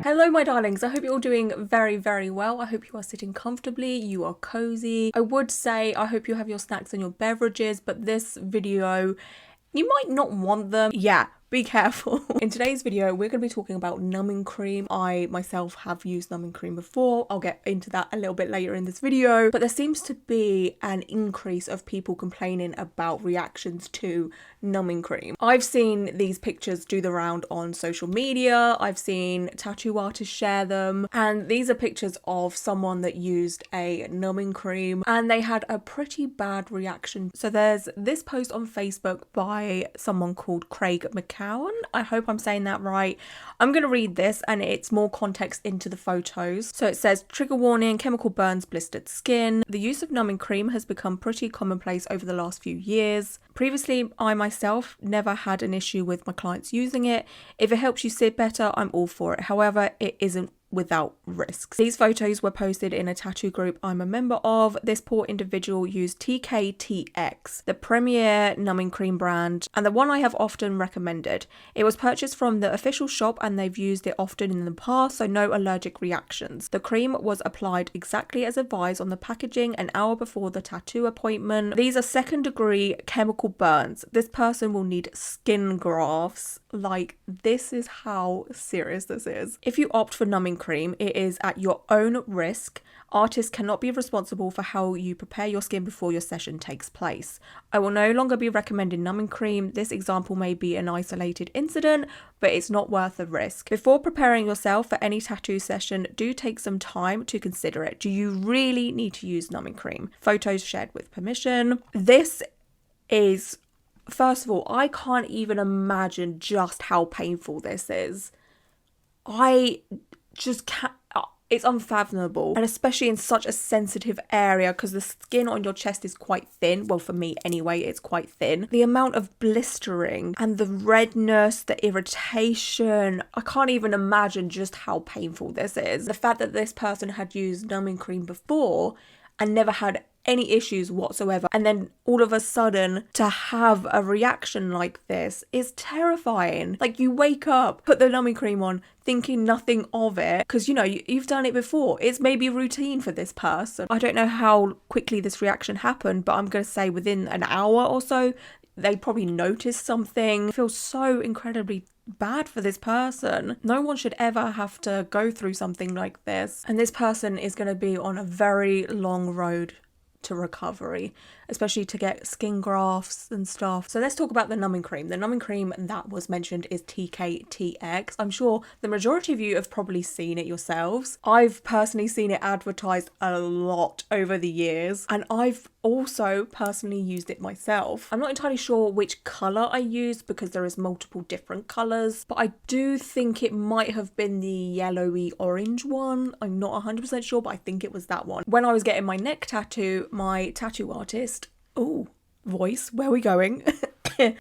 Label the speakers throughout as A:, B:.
A: Hello my darlings, I hope you're all doing very well. I hope you are sitting comfortably, you are cozy. I would say I hope you have your snacks and your beverages, but this video, you might not want them. Yeah, be careful. In today's video, we're going to be talking about numbing cream. I myself have used numbing cream before. I'll get into that a little bit later in this video. But there seems to be an increase of people complaining about reactions to numbing cream. I've seen these pictures do the round on social media. I've seen tattoo artists share them. And these are pictures of someone that used a numbing cream and they had a pretty bad reaction. So there's this post on Facebook by someone called Craig McCowan. I hope I'm saying that right. I'm going to read this and it's more context into the photos. So it says, trigger warning, chemical burns, blistered skin. The use of numbing cream has become pretty commonplace over the last few years. Previously, I myself never had an issue with my clients using it. If it helps you sit better, I'm all for it. However, it isn't without risks. These photos were posted in a tattoo group I'm a member of. This poor individual used TKTX, the premier numbing cream brand, and the one I have often recommended. It was purchased from the official shop and they've used it often in the past, so no allergic reactions. The cream was applied exactly as advised on the packaging an hour before the tattoo appointment. These are second-degree chemical burns. This person will need skin grafts. Like, this is how serious this is. If you opt for numbing cream, it is at your own risk. Artists cannot be responsible for how you prepare your skin before your session takes place. I will no longer be recommending numbing cream. This example may be an isolated incident, but it's not worth the risk. Before preparing yourself for any tattoo session, do take some time to consider it. Do you really need to use numbing cream? Photos shared with permission. This is, first of all, I can't even imagine just how painful this is. I just can't. It's unfathomable, and especially in such a sensitive area because the skin on your chest is quite thin. Well, for me anyway, it's quite thin. The amount of blistering and the redness, the irritation, I can't even imagine just how painful this is. The fact that this person had used numbing cream before and never had any issues whatsoever, and then all of a sudden to have a reaction like this is terrifying. Like, you wake up, put the numbing cream on, thinking nothing of it, because you know you've done it before. It's maybe routine for this person. I don't know how quickly this reaction happened, but I'm going to say within an hour or so they probably noticed something. I feel so incredibly bad for this person. No one should ever have to go through something like this, and this person is going to be on a very long road to recovery, especially to get skin grafts and stuff. So let's talk about the numbing cream. The numbing cream that was mentioned is TKTX. I'm sure the majority of you have probably seen it yourselves. I've personally seen it advertised a lot over the years, and I've also personally used it myself. I'm not entirely sure which colour I used because there is multiple different colours, but I do think it might have been the yellowy orange one. I'm not 100% sure, but I think it was that one. When I was getting my neck tattoo, my tattoo artist, voice, where are we going?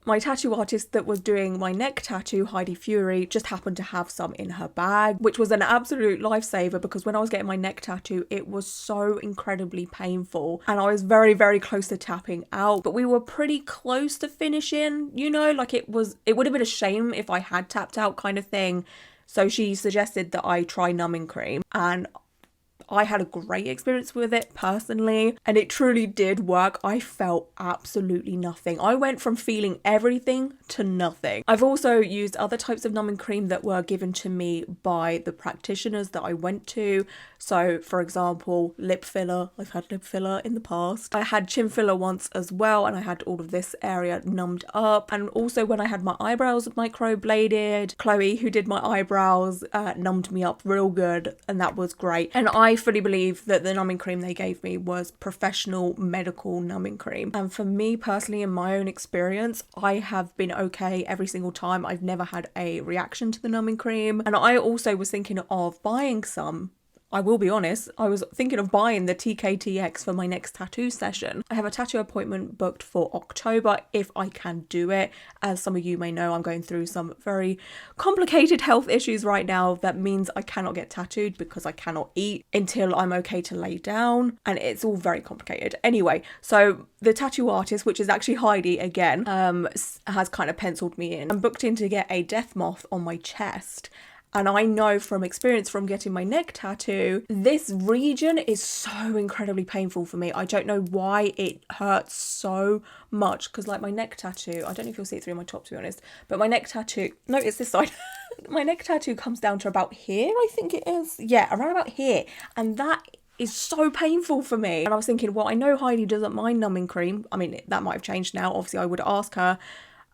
A: My tattoo artist that was doing my neck tattoo, Heidi Fury, just happened to have some in her bag, which was an absolute lifesaver because when I was getting my neck tattoo, it was so incredibly painful and I was very close to tapping out, but we were pretty close to finishing, you know, like it would have been a shame if I had tapped out kind of thing. So she suggested that I try numbing cream, and I had a great experience with it personally, and it truly did work. I felt absolutely nothing. I went from feeling everything to nothing. I've also used other types of numbing cream that were given to me by the practitioners that I went to. So for example, lip filler. I've had lip filler in the past. I had chin filler once as well, and I had all of this area numbed up. And also when I had my eyebrows microbladed, Chloe, who did my eyebrows, numbed me up real good, and that was great. And I fully believe that the numbing cream they gave me was professional medical numbing cream. And for me personally, in my own experience, I have been okay every single time. I've never had a reaction to the numbing cream. And I also was thinking of buying some. I will be honest, I was thinking of buying the TKTX for my next tattoo session. I have a tattoo appointment booked for October if I can do it. As some of you may know, I'm going through some very complicated health issues right now. That means I cannot get tattooed because I cannot eat until I'm okay to lay down, and it's all very complicated. Anyway, so the tattoo artist, which is actually Heidi again, has kind of penciled me in. I'm booked in to get a death moth on my chest. And I know from experience from getting my neck tattoo, this region is so incredibly painful for me. I don't know why it hurts so much, because like my neck tattoo, I don't know if you'll see it through my top to be honest, but my neck tattoo, no, it's this side. My neck tattoo comes down to about here, I think it is. Yeah, around about here. And that is so painful for me. And I was thinking, well, I know Heidi doesn't mind numbing cream. I mean, that might have changed now. Obviously, I would ask her.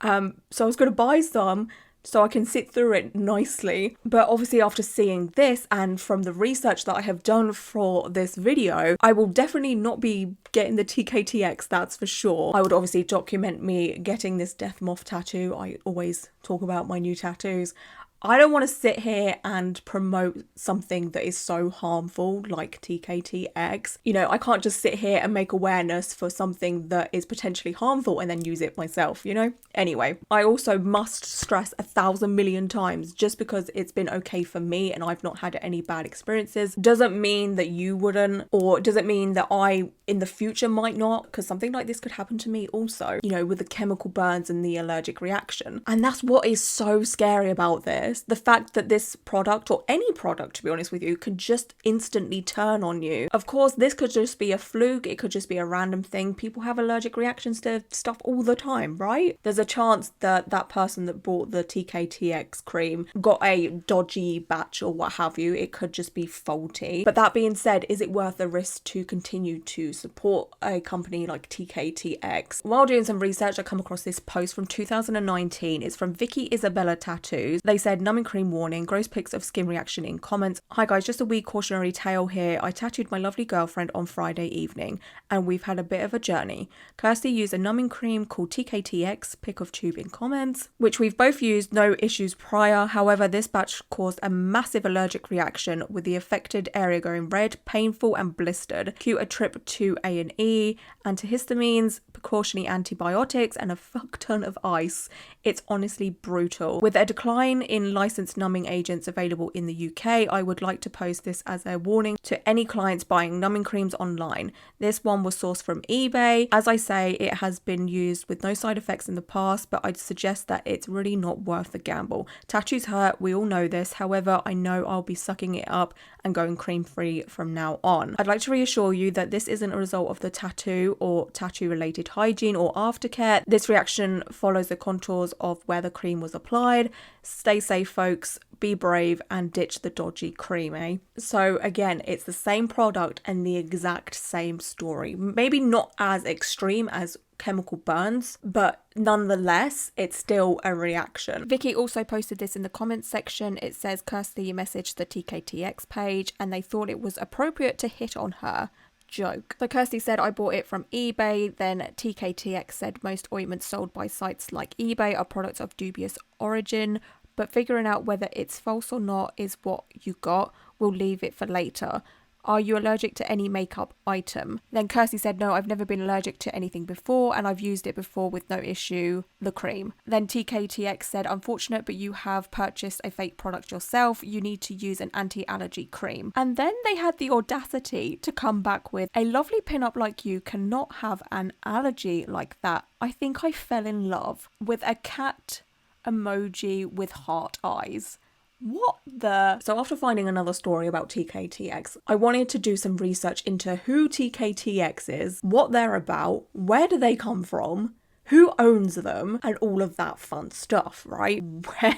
A: So I was going to buy some so I can sit through it nicely. But obviously after seeing this and from the research that I have done for this video, I will definitely not be getting the TKTX, that's for sure. I would obviously document me getting this death moth tattoo. I always talk about my new tattoos. I don't want to sit here and promote something that is so harmful like TKTX. You know, I can't just sit here and make awareness for something that is potentially harmful and then use it myself, you know? Anyway, I also must stress 1,000 million times, just because it's been okay for me and I've not had any bad experiences doesn't mean that you wouldn't, or doesn't mean that I in the future might not, because something like this could happen to me also, you know, with the chemical burns and the allergic reaction. And that's what is so scary about this. The fact that this product, or any product to be honest with you, can just instantly turn on you. Of course, this could just be a fluke, it could just be a random thing. People have allergic reactions to stuff all the time, right? There's a chance that that person that bought the TKTX cream got a dodgy batch or what have you. It could just be faulty. But that being said, is it worth the risk to continue to support a company like TKTX? While doing some research, I come across this post from 2019. It's from Vicky Isabella Tattoos. They said, numbing cream warning, gross pics of skin reaction in comments. Hi guys, just a wee cautionary tale here. I tattooed my lovely girlfriend on Friday evening and we've had a bit of a journey. Kirsty used a numbing cream called TKTX, pick of tube in comments, which we've both used, no issues prior. However, this batch caused a massive allergic reaction with the affected area going red, painful and blistered. Cue a trip to A&E, antihistamines, precautionary antibiotics and a fuck ton of ice. It's honestly brutal. With a decline in licensed numbing agents available in the UK, I would like to post this as a warning to any clients buying numbing creams online. This one was sourced from eBay. As I say, it has been used with no side effects in the past, but I'd suggest that it's really not worth the gamble. Tattoos hurt, we all know this. However, I know I'll be sucking it up and going cream free from now on. I'd like to reassure you that this isn't a result of the tattoo or tattoo related hygiene or aftercare. This reaction follows the contours of where the cream was applied. Stay safe folks, be brave and ditch the dodgy cream, eh? So again, it's the same product and the exact same story. Maybe not as extreme as chemical burns, but nonetheless, it's still a reaction. Vicky also posted this in the comments section. It says, Kirsty messaged the TKTX page and they thought it was appropriate to hit on her. Joke. So Kirsty said, I bought it from eBay. Then TKTX said most ointments sold by sites like eBay are products of dubious origin, but figuring out whether it's false or not is what you got. We'll leave it for later. Are you allergic to any makeup item? Then Kirsty said, no, I've never been allergic to anything before and I've used it before with no issue, the cream. Then TKTX said, unfortunate, but you have purchased a fake product yourself. You need to use an anti-allergy cream. And then they had the audacity to come back with, a lovely pinup like you cannot have an allergy like that. I think I fell in love with a cat emoji with heart eyes. What the? So after finding another story about TKTX, I wanted to do some research into who TKTX is, what they're about, where do they come from, who owns them, and all of that fun stuff, right?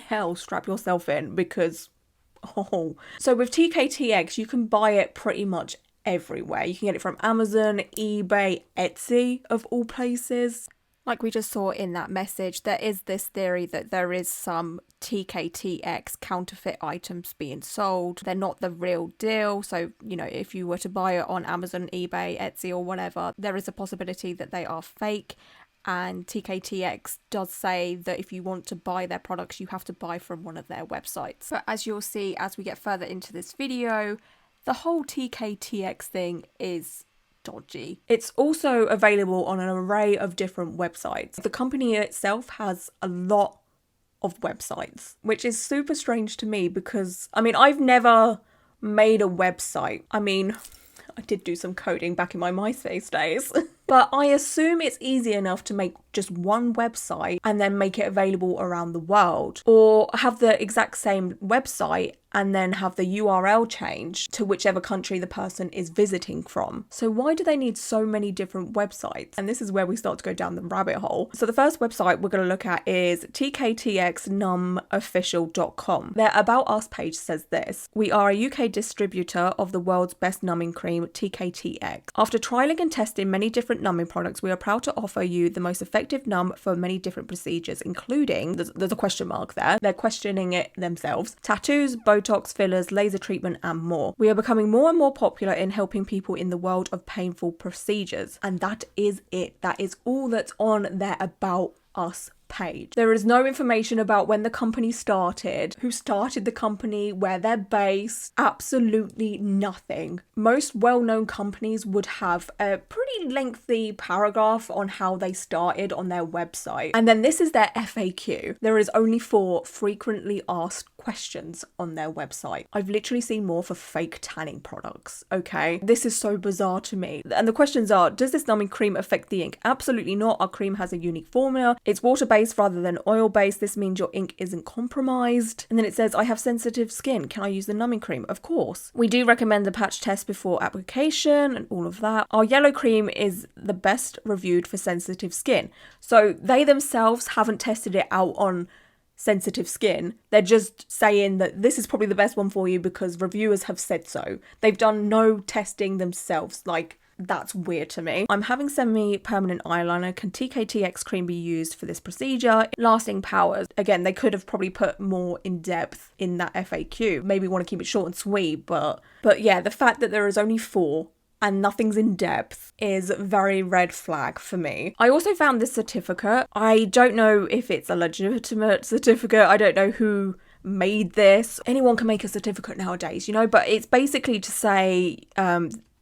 A: Well, strap yourself in because, oh. So with TKTX, you can buy it pretty much everywhere. You can get it from Amazon, eBay, Etsy, of all places. Like we just saw in that message, there is this theory that there is some TKTX counterfeit items being sold. They're not the real deal. So, you know, if you were to buy it on Amazon, eBay, Etsy or whatever, there is a possibility that they are fake. And TKTX does say that if you want to buy their products, you have to buy from one of their websites. But as you'll see, as we get further into this video, the whole TKTX thing is dodgy. It's also available on an array of different websites. The company itself has a lot of websites, which is super strange to me because, I mean, I've never made a website. I mean, I did do some coding back in my MySpace days, but I assume it's easy enough to make just one website and then make it available around the world, or have the exact same website and then have the URL change to whichever country the person is visiting from. So why do they need so many different websites? And this is where we start to go down the rabbit hole. So the first website we're going to look at is TKTX Official.com. Their About Us page says this: "We are a UK distributor of the world's best numbing cream, TKTX. After trialing and testing many different numbing products, we are proud to offer you the most effective numb for many different procedures, including," there's a question mark there, they're questioning it themselves, "tattoos, Botox, fillers, laser treatment, and more. We are becoming more and more popular in helping people in the world of painful procedures." And that is it. That is all that's on their About Us page. There is no information about when the company started, who started the company, where they're based, absolutely nothing. Most well-known companies would have a pretty lengthy paragraph on how they started on their website. And then this is their FAQ. There is only 4 frequently asked questions on their website. I've literally seen more for fake tanning products, okay? This is so bizarre to me. And the questions are: does this numbing cream affect the ink? Absolutely not. Our cream has a unique formula. It's water-based rather than oil-based. This means your ink isn't compromised. And then it says, "I have sensitive skin. Can I use the numbing cream?" Of course. "We do recommend the patch test before application," and all of that. "Our yellow cream is the best reviewed for sensitive skin." So they themselves haven't tested it out on sensitive skin. They're just saying that this is probably the best one for you because reviewers have said so. They've done no testing themselves. Like, that's weird to me. "I'm having semi-permanent eyeliner. Can TKTX cream be used for this procedure? Lasting powers." Again, they could have probably put more in depth in that FAQ. Maybe want to keep it short and sweet, but yeah, the fact that there is only 4 and nothing's in depth is very red flag for me. I also found this certificate. I don't know if it's a legitimate certificate. I don't know who made this. Anyone can make a certificate nowadays, you know, but it's basically to say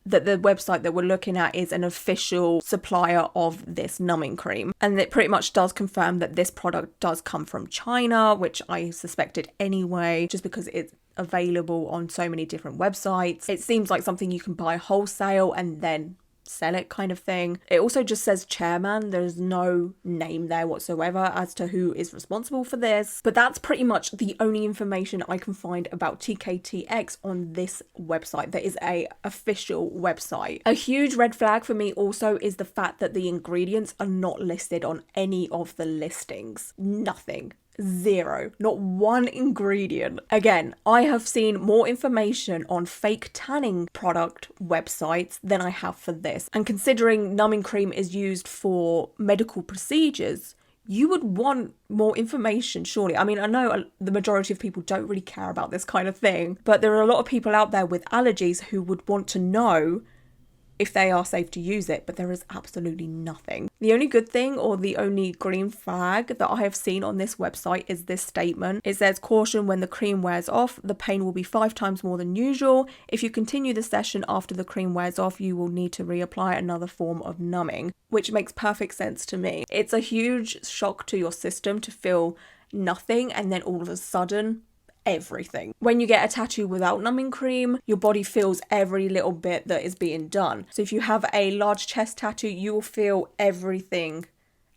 A: that the website that we're looking at is an official supplier of this numbing cream. And it pretty much does confirm that this product does come from China, which I suspected anyway, just because it's available on so many different websites. It seems like something you can buy wholesale and then sell it kind of thing. It also just says chairman. There's no name there whatsoever as to who is responsible for this. But that's pretty much the only information I can find about TKTX on this website. There is a official website. A huge red flag for me also is the fact that the ingredients are not listed on any of the listings. Nothing. 0. Not one ingredient. Again, I have seen more information on fake tanning product websites than I have for this. And considering numbing cream is used for medical procedures, you would want more information, surely. I mean, I know the majority of people don't really care about this kind of thing, but there are a lot of people out there with allergies who would want to know if they are safe to use it, but there is absolutely nothing. The only good thing, or the only green flag that I have seen on this website is this statement. It says, "Caution, when the cream wears off, the pain will be 5 times more than usual. If you continue the session after the cream wears off, you will need to reapply another form of numbing," which makes perfect sense to me. It's a huge shock to your system to feel nothing and then all of a sudden everything. When you get a tattoo without numbing cream, your body feels every little bit that is being done. So if you have a large chest tattoo, you will feel everything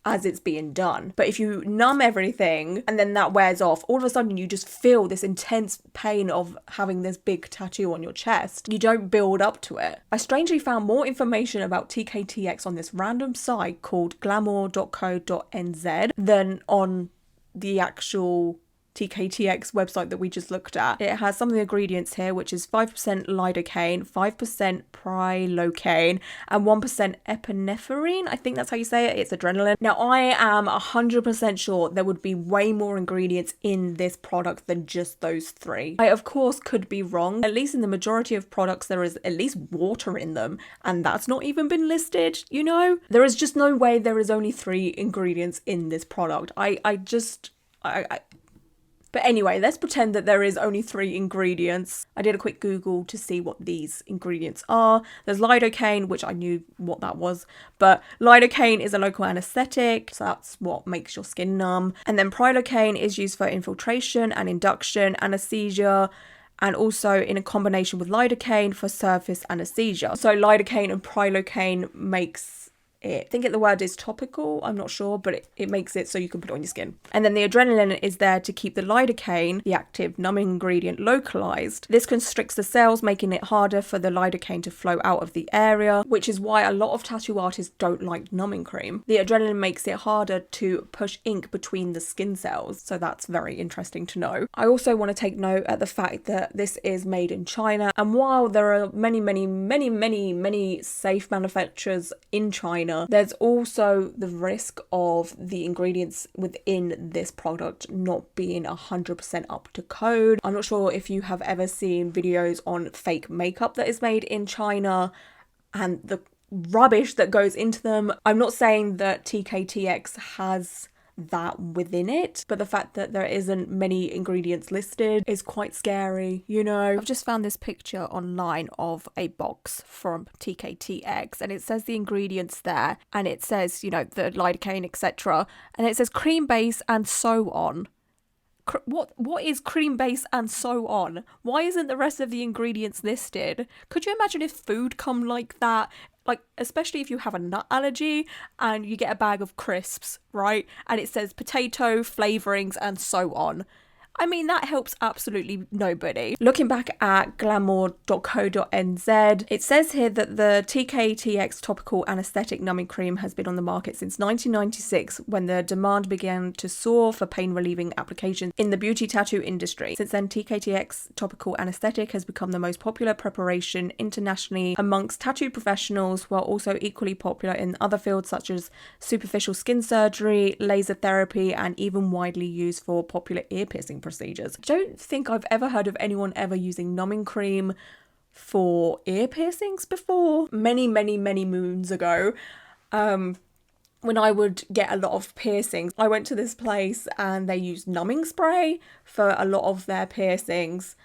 A: as it's being done. But if you numb everything and then that wears off, all of a sudden you just feel this intense pain of having this big tattoo on your chest. You don't build up to it. I strangely found more information about TKTX on this random site called glamour.co.nz than on the actual TKTX website that we just looked at. It has some of the ingredients here, which is 5% lidocaine, 5% prilocaine, and 1% epinephrine. I think that's how you say it. It's adrenaline. Now, I am 100% sure there would be way more ingredients in this product than just those 3. I, of course, could be wrong. At least in the majority of products, there is at least water in them, and that's not even been listed, you know? There is just no way there is only 3 ingredients in this product. But anyway, let's pretend that there is only 3 ingredients. I did a quick Google to see what these ingredients are. There's lidocaine, which I knew what that was, but lidocaine is a local anesthetic, so that's what makes your skin numb. And then prilocaine is used for infiltration and induction anesthesia, and also in a combination with lidocaine for surface anesthesia. So lidocaine and prilocaine makes it. I think the word is topical, I'm not sure, but it makes it so you can put it on your skin. And then the adrenaline is there to keep the lidocaine, the active numbing ingredient, localized. This constricts the cells, making it harder for the lidocaine to flow out of the area, which is why a lot of tattoo artists don't like numbing cream. The adrenaline makes it harder to push ink between the skin cells, so that's very interesting to know. I also want to take note at the fact that this is made in China, and while there are many safe manufacturers in China, there's also the risk of the ingredients within this product not being 100% up to code. I'm not sure if you have ever seen videos on fake makeup that is made in China and the rubbish that goes into them. I'm not saying that TKTX has that within it, but the fact that there isn't many ingredients listed is quite scary, you know. I've just found this picture online of a box from TKTX, and it says the ingredients there, and it says, you know, the lidocaine, etc., and it says cream base and so on. What is cream base and so on? Why isn't the rest of the ingredients listed? Could you imagine if food come like that? Like, especially if you have a nut allergy and you get a bag of crisps, right? And it says potato, flavorings, and so on. I mean, that helps absolutely nobody. Looking back at glamour.co.nz, it says here that the TKTX topical anesthetic numbing cream has been on the market since 1996, when the demand began to soar for pain-relieving applications in the beauty tattoo industry. Since then, TKTX topical anesthetic has become the most popular preparation internationally amongst tattoo professionals, while also equally popular in other fields such as superficial skin surgery, laser therapy, and even widely used for popular ear piercing procedures. I don't think I've ever heard of anyone ever using numbing cream for ear piercings before. Many moons ago, when I would get a lot of piercings, I went to this place and they used numbing spray for a lot of their piercings.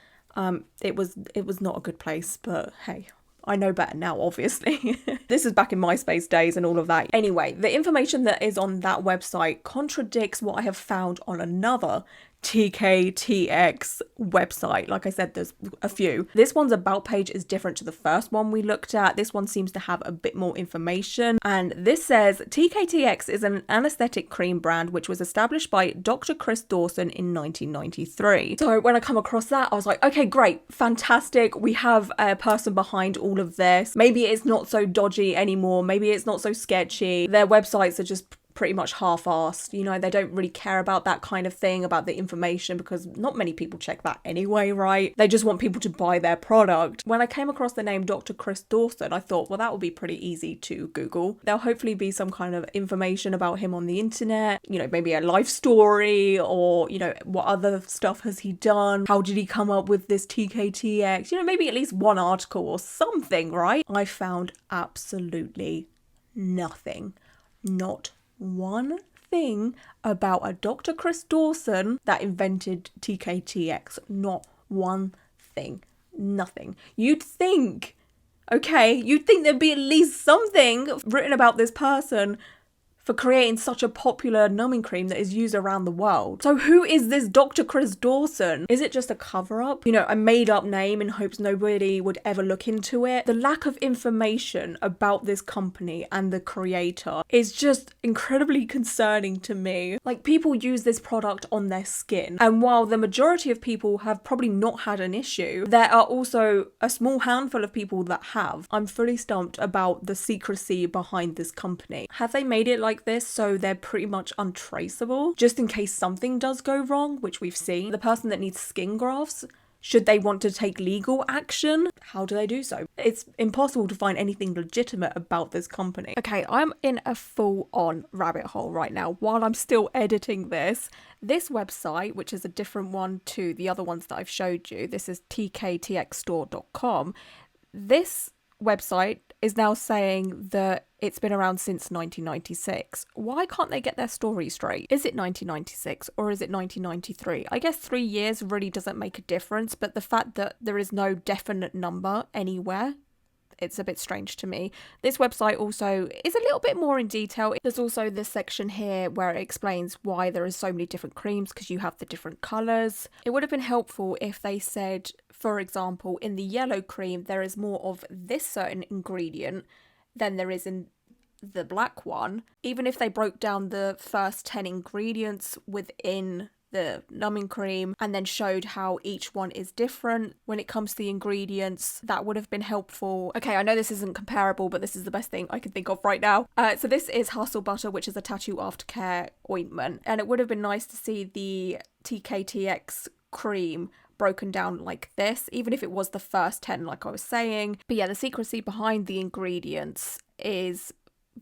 A: It was not a good place, but hey, I know better now, obviously. This is back in MySpace days and all of that. Anyway, the information that is on that website contradicts what I have found on another TKTX website. Like I said, there's a few. This one's about page is different to the first one we looked at. This one seems to have a bit more information, and this says TKTX is an anesthetic cream brand which was established by Dr. Chris Dawson in 1993. So when I come across that, I was like, okay, great, fantastic. We have a person behind all of this. Maybe it's not so dodgy anymore. Maybe it's not so sketchy. Their websites are just pretty much half-assed, you know. They don't really care about that kind of thing, about the information, because not many people check that anyway, right? They just want people to buy their product. When I came across the name Dr. Chris Dawson, I thought, well, that would be pretty easy to Google. There'll hopefully be some kind of information about him on the internet, you know, maybe a life story, or, you know, what other stuff has he done? How did he come up with this TKTX? You know, maybe at least one article or something, right? I found absolutely nothing. Not one thing about a Dr. Chris Dawson that invented TKTX. Not one thing. Nothing. You'd think there'd be at least something written about this person for creating such a popular numbing cream that is used around the world. So who is this Dr. Chris Dawson? Is it just a cover-up? You know, a made-up name in hopes nobody would ever look into it? The lack of information about this company and the creator is just incredibly concerning to me. Like, people use this product on their skin, and while the majority of people have probably not had an issue, there are also a small handful of people that have. I'm fully stumped about the secrecy behind this company. Have they made it like this so they're pretty much untraceable, just in case something does go wrong, which we've seen? The person that needs skin grafts, should they want to take legal action, how do they do so? It's impossible to find anything legitimate about this company. Okay, I'm in a full-on rabbit hole right now while I'm still editing this. This website, which is a different one to the other ones that I've showed you, this is TKTXstore.com. This website is now saying that it's been around since 1996. Why can't they get their story straight? Is it 1996 or is it 1993? I guess 3 years really doesn't make a difference, but the fact that there is no definite number anywhere, it's a bit strange to me. This website also is a little bit more in detail. There's also this section here where it explains why there are so many different creams, because you have the different colours. It would have been helpful if they said, for example, in the yellow cream, there is more of this certain ingredient than there is in the black one, even if they broke down the first 10 ingredients within the numbing cream and then showed how each one is different when it comes to the ingredients, that would have been helpful. Okay, I know this isn't comparable, but this is the best thing I can think of right now. So this is Hustle Butter, which is a tattoo aftercare ointment, and it would have been nice to see the TKTX cream broken down like this, even if it was the first 10 like I was saying. But yeah, the secrecy behind the ingredients is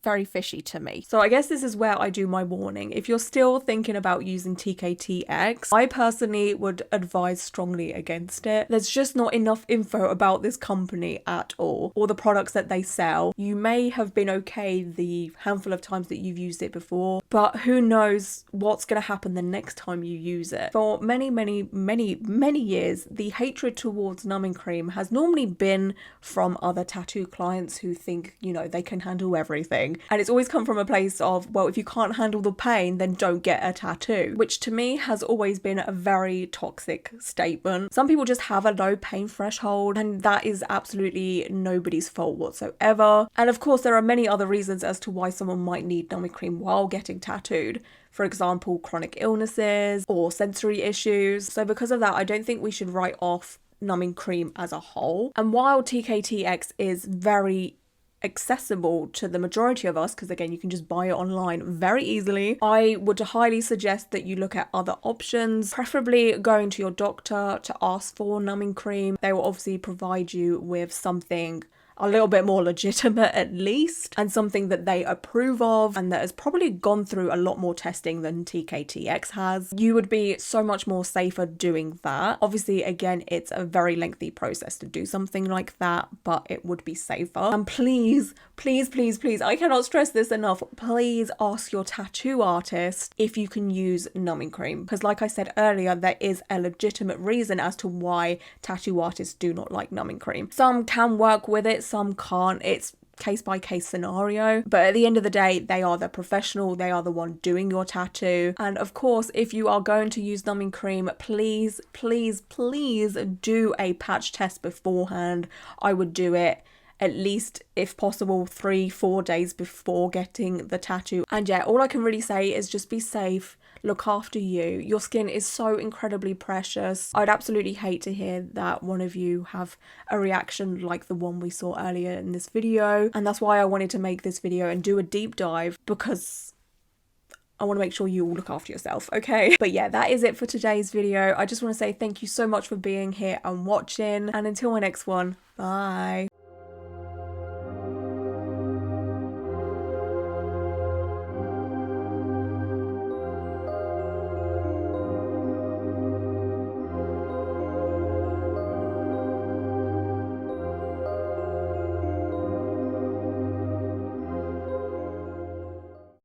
A: very fishy to me. So I guess this is where I do my warning. If you're still thinking about using TKTX, I personally would advise strongly against it. There's just not enough info about this company at all, or the products that they sell. You may have been okay the handful of times that you've used it before, but who knows what's going to happen the next time you use it. For many years, the hatred towards numbing cream has normally been from other tattoo clients who think, you know, they can handle everything. And it's always come from a place of, well, if you can't handle the pain, then don't get a tattoo, which to me has always been a very toxic statement. Some people just have a low pain threshold, and that is absolutely nobody's fault whatsoever. And of course, there are many other reasons as to why someone might need numbing cream while getting tattooed. For example, chronic illnesses or sensory issues. So because of that, I don't think we should write off numbing cream as a whole. And while TKTX is very accessible to the majority of us, because again, you can just buy it online very easily, I would highly suggest that you look at other options, preferably going to your doctor to ask for numbing cream. They will obviously provide you with something a little bit more legitimate at least, and something that they approve of and that has probably gone through a lot more testing than TKTX has. You would be so much more safer doing that. Obviously, again, it's a very lengthy process to do something like that, but it would be safer. And please, I cannot stress this enough, please ask your tattoo artist if you can use numbing cream, because like I said earlier, there is a legitimate reason as to why tattoo artists do not like numbing cream. Some can work with it, some can't. It's case by case scenario, but at the end of the day, they are the professional, they are the one doing your tattoo. And of course, if you are going to use numbing cream, please do a patch test beforehand. I would do it at least, if possible, 3-4 days before getting the tattoo. And yeah, all I can really say is just be safe, look after you. Your skin is so incredibly precious. I'd absolutely hate to hear that one of you have a reaction like the one we saw earlier in this video. And that's why I wanted to make this video and do a deep dive, because I want to make sure you all look after yourself, okay? But yeah, that is it for today's video. I just want to say thank you so much for being here and watching. And until my next one, bye.